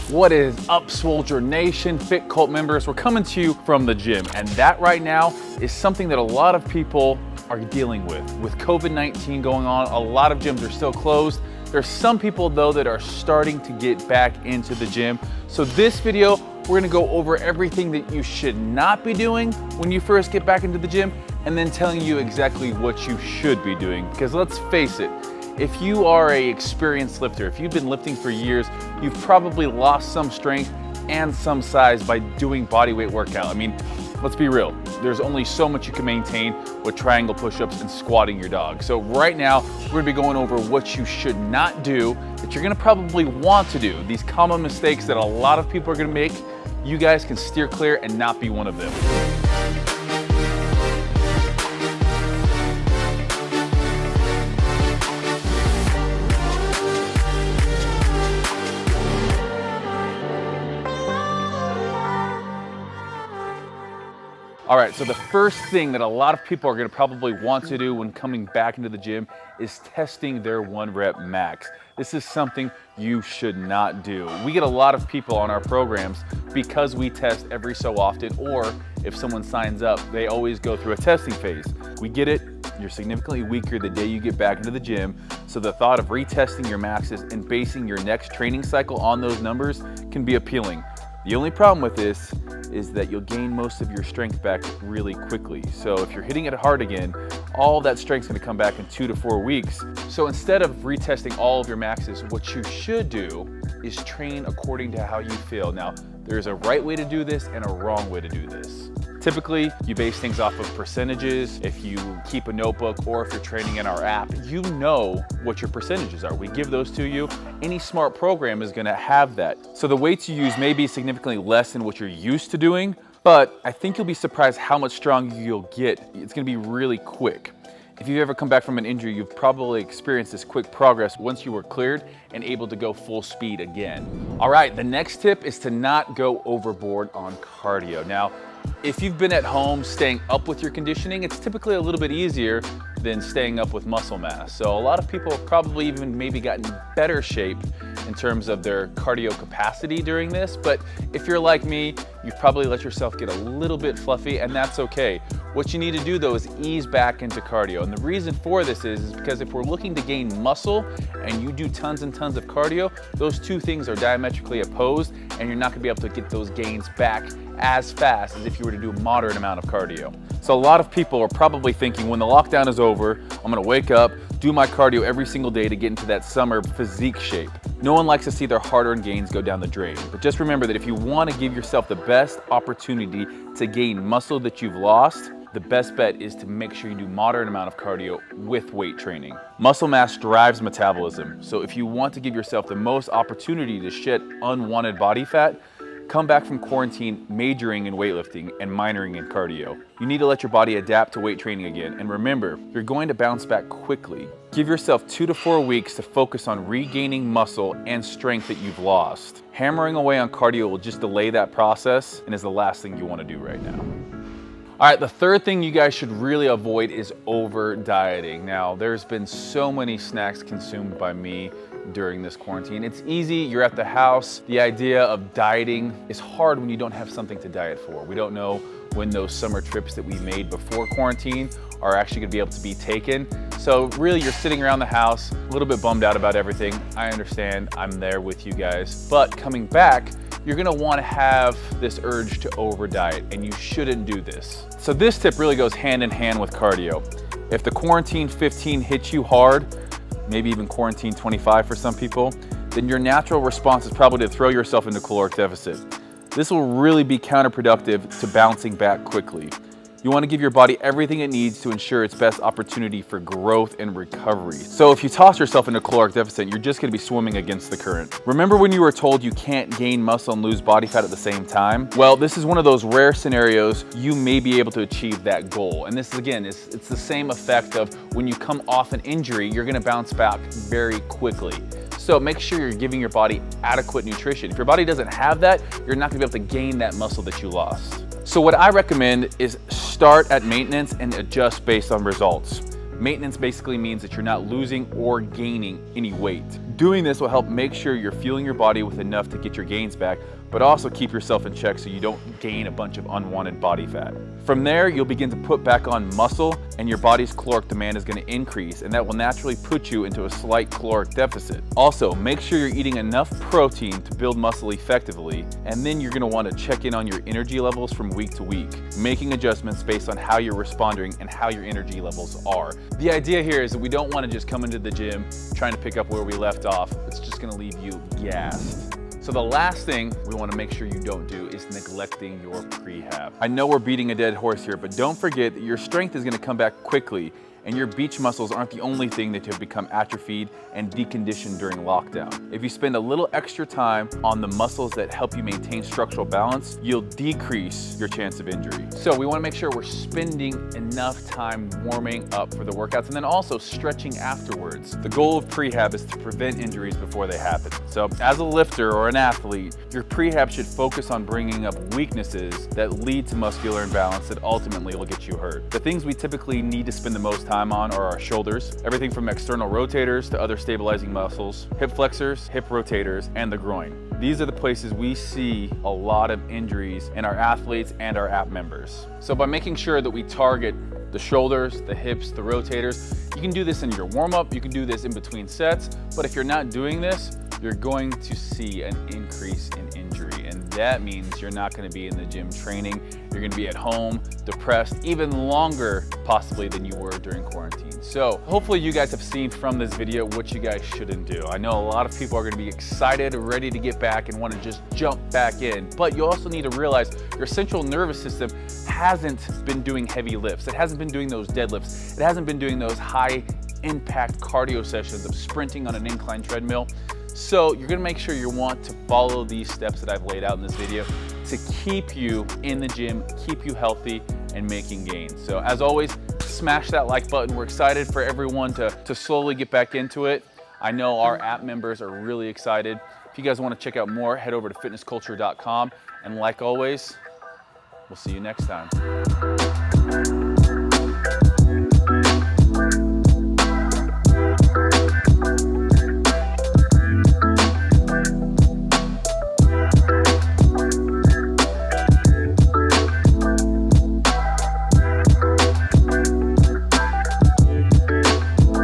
What is up, Swolger Nation, Fit Cult members? We're coming to you from the gym, and that right now is something that a lot of people are dealing with. With COVID-19 going on, a lot of gyms are still closed. There's some people though that are starting to get back into the gym. So this video, we're gonna go over everything that you should not be doing when you first get back into the gym, and then telling you exactly what you should be doing. Because let's face it, if you are an experienced lifter, if you've been lifting for years, you've probably lost some strength and some size by doing bodyweight workout. I mean, let's be real. There's only so much you can maintain with triangle push-ups and squatting your dog. So right now, we're gonna be going over what you should not do that you're gonna probably want to do. These common mistakes that a lot of people are gonna make, you guys can steer clear and not be one of them. All right, so the first thing that a lot of people are gonna probably want to do when coming back into the gym is testing their 1-rep max. This is something you should not do. We get a lot of people on our programs because we test every so often, or if someone signs up, they always go through a testing phase. We get it, you're significantly weaker the day you get back into the gym, so the thought of retesting your maxes and basing your next training cycle on those numbers can be appealing. The only problem with this is that you'll gain most of your strength back really quickly. So if you're hitting it hard again, all that strength's gonna come back in 2 to 4 weeks. So instead of retesting all of your maxes, what you should do is train according to how you feel. Now, there's a right way to do this and a wrong way to do this. Typically, you base things off of percentages. If you keep a notebook or if you're training in our app, you know what your percentages are. We give those to you. Any smart program is gonna have that. So the weights you use may be significantly less than what you're used to doing, but I think you'll be surprised how much stronger you'll get. It's gonna be really quick. If you've ever come back from an injury, you've probably experienced this quick progress once you were cleared and able to go full speed again. All right, the next tip is to not go overboard on cardio. Now, if you've been at home staying up with your conditioning, it's typically a little bit easier than staying up with muscle mass. So a lot of people have probably even maybe gotten better shape in terms of their cardio capacity during this. But if you're like me, you've probably let yourself get a little bit fluffy, and that's okay. What you need to do though is ease back into cardio. And the reason for this is because if we're looking to gain muscle and you do tons and tons of cardio, those two things are diametrically opposed, and you're not gonna be able to get those gains back as fast as if you were to do a moderate amount of cardio. So a lot of people are probably thinking, when the lockdown is over, I'm gonna wake up, do my cardio every single day to get into that summer physique shape. No one likes to see their hard-earned gains go down the drain. But just remember that if you wanna give yourself the best opportunity to gain muscle that you've lost, the best bet is to make sure you do moderate amount of cardio with weight training. Muscle mass drives metabolism. So if you want to give yourself the most opportunity to shed unwanted body fat, come back from quarantine majoring in weightlifting and minoring in cardio. You need to let your body adapt to weight training again. And remember, you're going to bounce back quickly. Give yourself 2 to 4 weeks to focus on regaining muscle and strength that you've lost. Hammering away on cardio will just delay that process and is the last thing you want to do right now. All right, the third thing you guys should really avoid is over dieting. Now, there's been so many snacks consumed by me during this quarantine. It's easy, you're at the house. The idea of dieting is hard when you don't have something to diet for. We don't know when those summer trips that we made before quarantine are actually gonna be able to be taken. So really, you're sitting around the house, a little bit bummed out about everything. I understand, I'm there with you guys. But coming back, you're gonna wanna have this urge to over diet, and you shouldn't do this. So this tip really goes hand in hand with cardio. If the quarantine 15 hits you hard, maybe even quarantine 25 for some people, then your natural response is probably to throw yourself into caloric deficit. This will really be counterproductive to bouncing back quickly. You want to give your body everything it needs to ensure its best opportunity for growth and recovery. So if you toss yourself into caloric deficit, you're just going to be swimming against the current. Remember when you were told you can't gain muscle and lose body fat at the same time? Well, this is one of those rare scenarios you may be able to achieve that goal. And this is, again, it's the same effect of when you come off an injury, you're going to bounce back very quickly. So make sure you're giving your body adequate nutrition. If your body doesn't have that, you're not gonna be able to gain that muscle that you lost. So what I recommend is start at maintenance and adjust based on results. Maintenance basically means that you're not losing or gaining any weight. Doing this will help make sure you're fueling your body with enough to get your gains back, but also keep yourself in check so you don't gain a bunch of unwanted body fat. From there, you'll begin to put back on muscle and your body's caloric demand is going to increase, and that will naturally put you into a slight caloric deficit. Also, make sure you're eating enough protein to build muscle effectively, and then you're going to want to check in on your energy levels from week to week, making adjustments based on how you're responding and how your energy levels are. The idea here is that we don't want to just come into the gym trying to pick up where we left off. It's just going to leave you gassed. So the last thing we want to make sure you don't do is neglecting your prehab. I know we're beating a dead horse here, but don't forget that your strength is going to come back quickly, and your beach muscles aren't the only thing that have become atrophied and deconditioned during lockdown. If you spend a little extra time on the muscles that help you maintain structural balance, you'll decrease your chance of injury. So we want to make sure we're spending enough time warming up for the workouts and then also stretching afterwards. The goal of prehab is to prevent injuries before they happen. So as a lifter or an athlete, your prehab should focus on bringing up weaknesses that lead to muscular imbalance that ultimately will get you hurt. The things we typically need to spend the most time on are our shoulders, everything from external rotators to other stabilizing muscles, hip flexors, hip rotators, and the groin. These are the places we see a lot of injuries in our athletes and our app members. So by making sure that we target the shoulders, the hips, the rotators, you can do this in your warm-up, you can do this in between sets, but if you're not doing this, you're going to see an increase in injury, and that means you're not going to be in the gym training. You're going to be at home, depressed, even longer possibly than you were during quarantine. So hopefully you guys have seen from this video what you guys shouldn't do. I know a lot of people are going to be excited, ready to get back and want to just jump back in, but you also need to realize your central nervous system hasn't been doing heavy lifts. It hasn't been doing those deadlifts. It hasn't been doing those high impact cardio sessions of sprinting on an incline treadmill. So you're gonna make sure you want to follow these steps that I've laid out in this video to keep you in the gym, keep you healthy and making gains. So as always, smash that like button. We're excited for everyone to slowly get back into it. I know our app members are really excited. If you guys wanna check out more, head over to fitnessculture.com. And like always, we'll see you next time.